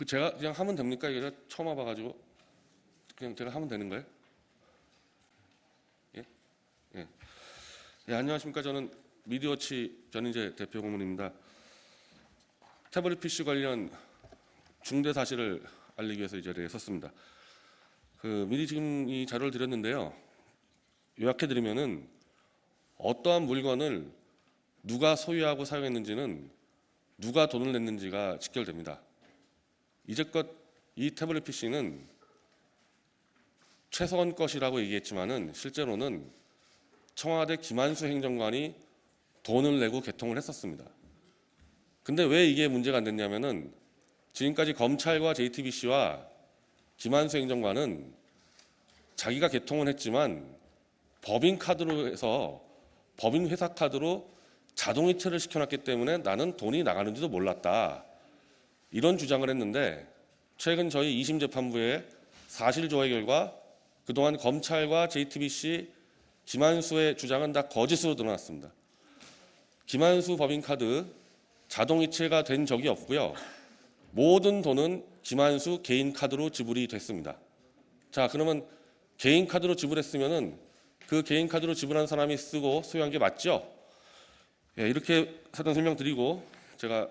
제가 그냥 하면 됩니까? 이게 처음 와봐가지고 그냥 제가 하면 되는 거예요? 예? 예. 예, 안녕하십니까? 저는 미디어워치 전인재 대표 고문입니다. 태블릿 PC 관련 중대 사실을 알리기 위해서 이 자리에 섰습니다. 미리 지금 이 자료를 드렸는데요. 요약해드리면은 어떠한 물건을 누가 소유하고 사용했는지는 누가 돈을 냈는지가 직결됩니다. 이제껏 이 태블릿 PC는 최서원 것이라고 얘기했지만은 실제로는 청와대 김한수 행정관이 돈을 내고 개통을 했었습니다. 근데 왜 이게 문제가 안 됐냐면은 지금까지 검찰과 JTBC와 김한수 행정관은 자기가 개통은 했지만 법인카드로 해서 법인회사 카드로 자동이체를 시켜놨기 때문에 나는 돈이 나가는지도 몰랐다. 이런 주장을 했는데 최근 저희 2심 재판부의 사실조회 결과 그동안 검찰과 JTBC, 김한수의 주장은 다 거짓으로 드러났습니다. 김한수 법인카드 자동이체가 된 적이 없고요. 모든 돈은 김한수 개인 카드로 지불이 됐습니다. 자, 그러면 개인 카드로 지불했으면은 그 개인 카드로 지불한 사람이 쓰고 소유한 게 맞죠? 예, 이렇게 사전 설명드리고 제가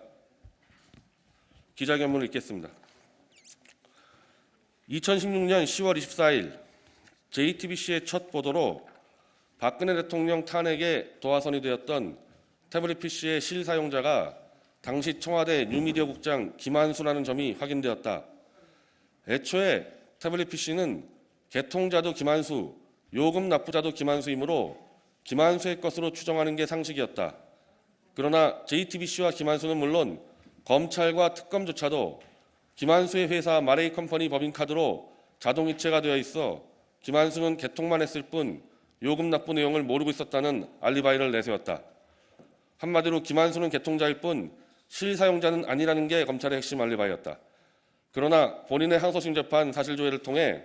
기자회견문을 읽겠습니다. 2016년 10월 24일 JTBC의 첫 보도로 박근혜 대통령 탄핵에 도화선이 되었던 태블릿 PC의 실사용자가 당시 청와대 뉴미디어 국장 김한수라는 점이 확인되었다. 애초에 태블릿 PC는 개통자도 김한수, 요금 납부자도 김한수이므로 김한수의 것으로 추정하는 게 상식이었다. 그러나 JTBC와 김한수는 물론 검찰과 특검조차도 김한수의 회사 마레이컴퍼니 법인카드로 자동이체가 되어 있어 김한수는 개통만 했을 뿐 요금 납부 내용을 모르고 있었다는 알리바이를 내세웠다. 한마디로 김한수는 개통자일 뿐 실사용자는 아니라는 게 검찰의 핵심 알리바이였다. 그러나 본인의 항소심 재판 사실조회를 통해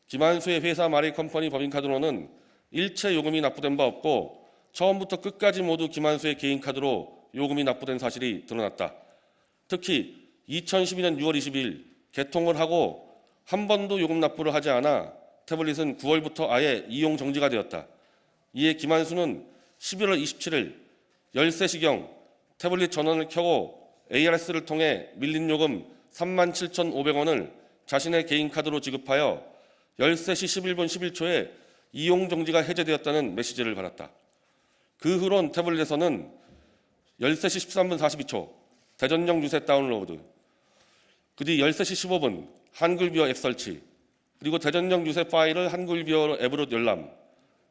김한수의 회사 마레이컴퍼니 법인카드로는 일체 요금이 납부된 바 없고 처음부터 끝까지 모두 김한수의 개인카드로 요금이 납부된 사실이 드러났다. 특히 2012년 6월 20일 개통을 하고 한 번도 요금 납부를 하지 않아 태블릿은 9월부터 아예 이용 정지가 되었다. 이에 김한수는 11월 27일 13시경 태블릿 전원을 켜고 ARS를 통해 밀린 요금 37,500원을 자신의 개인카드로 지급하여 13시 11분 11초에 이용 정지가 해제되었다는 메시지를 받았다. 그 후론 태블릿에서는 13시 13분 42초 대전역 유세 다운로드, 그 뒤 13시 15분 한글비어 앱 설치, 그리고 대전역 유세 파일을 한글비어 앱으로 열람,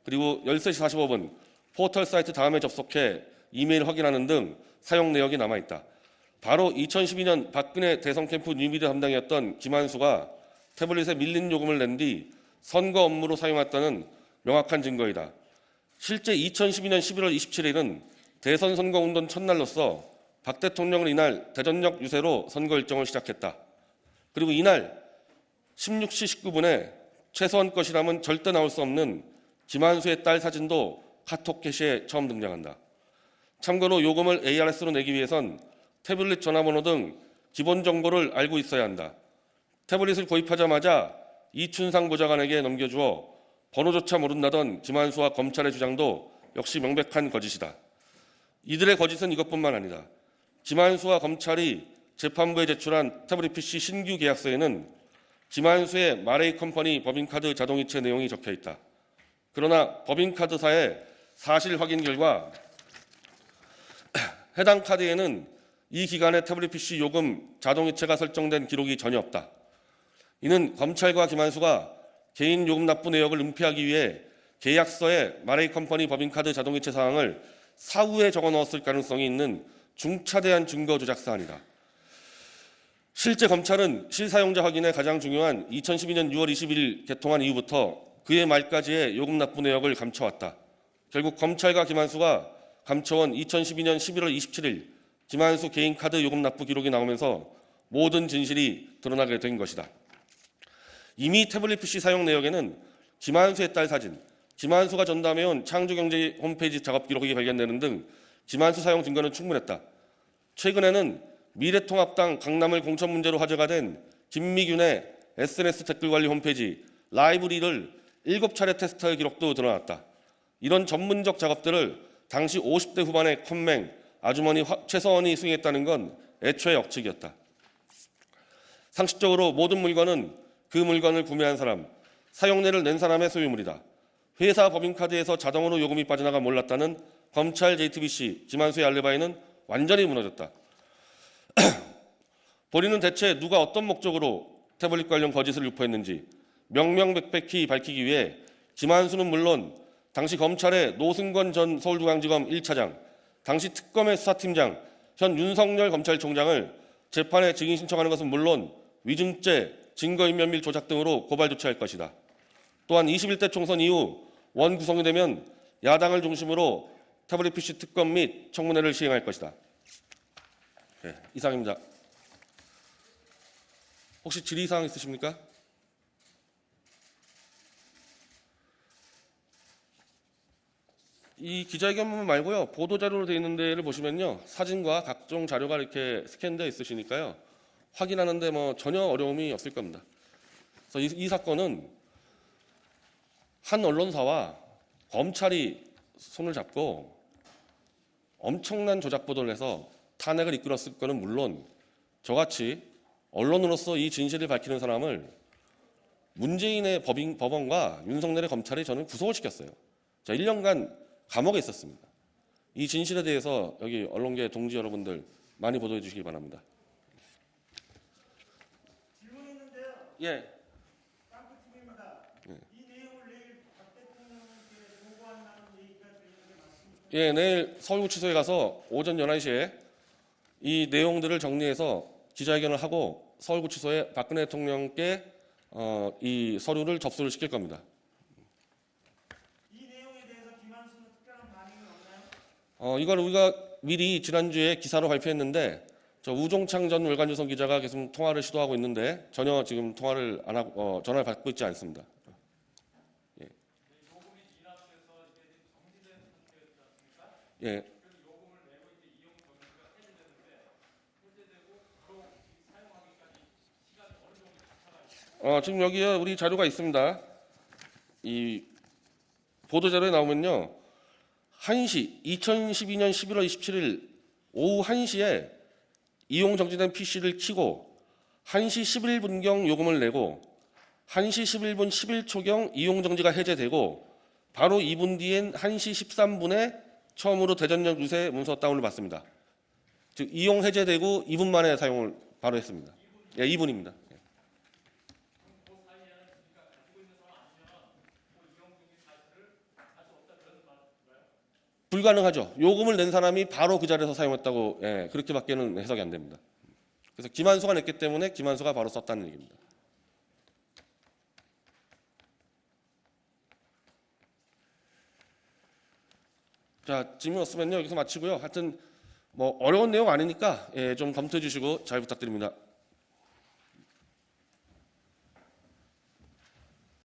그리고 13시 45분 포털 사이트 다음에 접속해 이메일 확인하는 등 사용 내역이 남아있다. 바로 2012년 박근혜 대선 캠프 뉴미디어 담당이었던 김한수가 태블릿에 밀린 요금을 낸 뒤 선거 업무로 사용했다는 명확한 증거이다. 실제 2012년 11월 27일은 대선 선거 운동 첫날로서 박 대통령은 이날 대전역 유세로 선거 일정을 시작했다. 그리고 이날 16시 19분에 최소한 것이라면 절대 나올 수 없는 김한수의 딸 사진도 카톡 게시에 처음 등장한다. 참고로 요금을 ARS로 내기 위해선 태블릿 전화번호 등 기본 정보를 알고 있어야 한다. 태블릿을 구입하자마자 이춘상 보좌관에게 넘겨주어 번호조차 모른다던 김한수와 검찰의 주장도 역시 명백한 거짓이다. 이들의 거짓은 이것뿐만 아니다. 김한수와 검찰이 재판부에 제출한 태블릿 PC 신규 계약서에는 김한수의 마레이컴퍼니 법인카드 자동이체 내용이 적혀있다. 그러나 법인카드사의 사실 확인 결과 해당 카드에는 이 기간에 태블릿 PC 요금 자동이체가 설정된 기록이 전혀 없다. 이는 검찰과 김한수가 개인 요금 납부 내역을 은폐하기 위해 계약서에 마레이컴퍼니 법인카드 자동이체 사항을 사후에 적어 넣었을 가능성이 있는 중차대한 증거 조작 사안이다. 실제 검찰은 실사용자 확인에 가장 중요한 2012년 6월 20일 개통한 이후부터 그해 말까지의 요금 납부 내역을 감춰왔다. 결국 검찰과 김한수가 감춰온 2012년 11월 27일 김한수 개인 카드 요금 납부 기록이 나오면서 모든 진실이 드러나게 된 것이다. 이미 태블릿 PC 사용 내역에는 김한수의 딸 사진, 김한수가 전담해온 창조경제 홈페이지 작업 기록이 발견되는 등 김한수 사용 증거는 충분했다. 최근에는 미래통합당 강남을 공천 문제로 화제가 된 김미균의 SNS 댓글 관리 홈페이지 라이브리를 7차례 테스트할 기록도 드러났다. 이런 전문적 작업들을 당시 50대 후반의 컴맹 아주머니 최서원이 수행했다는 건 애초에 억측이었다. 상식적으로 모든 물건은 그 물건을 구매한 사람, 사용료를 낸 사람의 소유물이다. 회사 법인카드에서 자동으로 요금이 빠져나가 몰랐다는 검찰 JTBC 김한수의 알리바이는 완전히 무너졌다. 본인은 대체 누가 어떤 목적으로 태블릿 관련 거짓을 유포했는지 명명백백히 밝히기 위해 김한수는 물론 당시 검찰의 노승권 전 서울중앙지검 1차장, 당시 특검의 수사팀장, 현 윤석열 검찰총장을 재판에 증인 신청하는 것은 물론 위증죄, 증거인멸 및 조작 등으로 고발 조치할 것이다. 또한 21대 총선 이후 원 구성이 되면 야당을 중심으로 태블릿 PC 특검 및 청문회를 시행할 것이다. 네, 이상입니다. 혹시 질의사항 있으십니까? 이 기자회견문 말고요. 보도자료로 되어 있는 데를 보시면요. 사진과 각종 자료가 이렇게 스캔되어 있으시니까요. 확인하는데 전혀 어려움이 없을 겁니다. 그래서 이 사건은 한 언론사와 검찰이 손을 잡고 엄청난 조작 보도를 해서 탄핵을 이끌었을 거는 물론 저같이 언론으로서 이 진실을 밝히는 사람을 문재인의 법원과 윤석열의 검찰이 저는 구속을 시켰어요. 자, 1년간 감옥에 있었습니다. 이 진실에 대해서 여기 언론계 동지 여러분들 많이 보도해 주시기 바랍니다. 질문이 있는데요. 예. 깜빡입니다. 이 내용을 내일 박 대통령께 보고한다는 얘기가 들리는데 맞습니까? 예, 내일 서울구치소에 가서 오전 11시에 이 내용들을 정리해서 기자회견을 하고 서울구치소에 박근혜 대통령께 이 서류를 접수를 시킬 겁니다. 이 내용에 대해서 김한수는 특별한 반응이 없나요? 이걸 우리가 미리 지난주에 기사로 발표했는데 저 우종창 전 월간조선 기자가 계속 통화를 시도하고 있는데 전혀 지금 통화를 안 하고 전화를 받고 있지 않습니다. 예. 예. 지금 여기에 우리 자료가 있습니다. 이 보도자료에 나오면요. 1시, 2012년 11월 27일 오후 1시에 이용 정지된 PC를 켜고 1시 11분경 요금을 내고 1시 11분 11초경 이용 정지가 해제되고 바로 2분 뒤엔 1시 13분에 처음으로 대전역 유세 문서 다운을 받습니다. 즉 이용 해제되고 2분 만에 사용을 바로 했습니다. 예, 2분입니다. 불가능하죠. 요금을 낸 사람이 바로 그 자리에서 사용했다고 그렇게밖에는 해석이 안 됩니다. 그래서 김한수가 냈기 때문에 김한수가 바로 썼다는 얘기입니다. 자, 질문 없으면요 여기서 마치고요. 하여튼 어려운 내용 아니니까 좀 검토해 주시고 잘 부탁드립니다.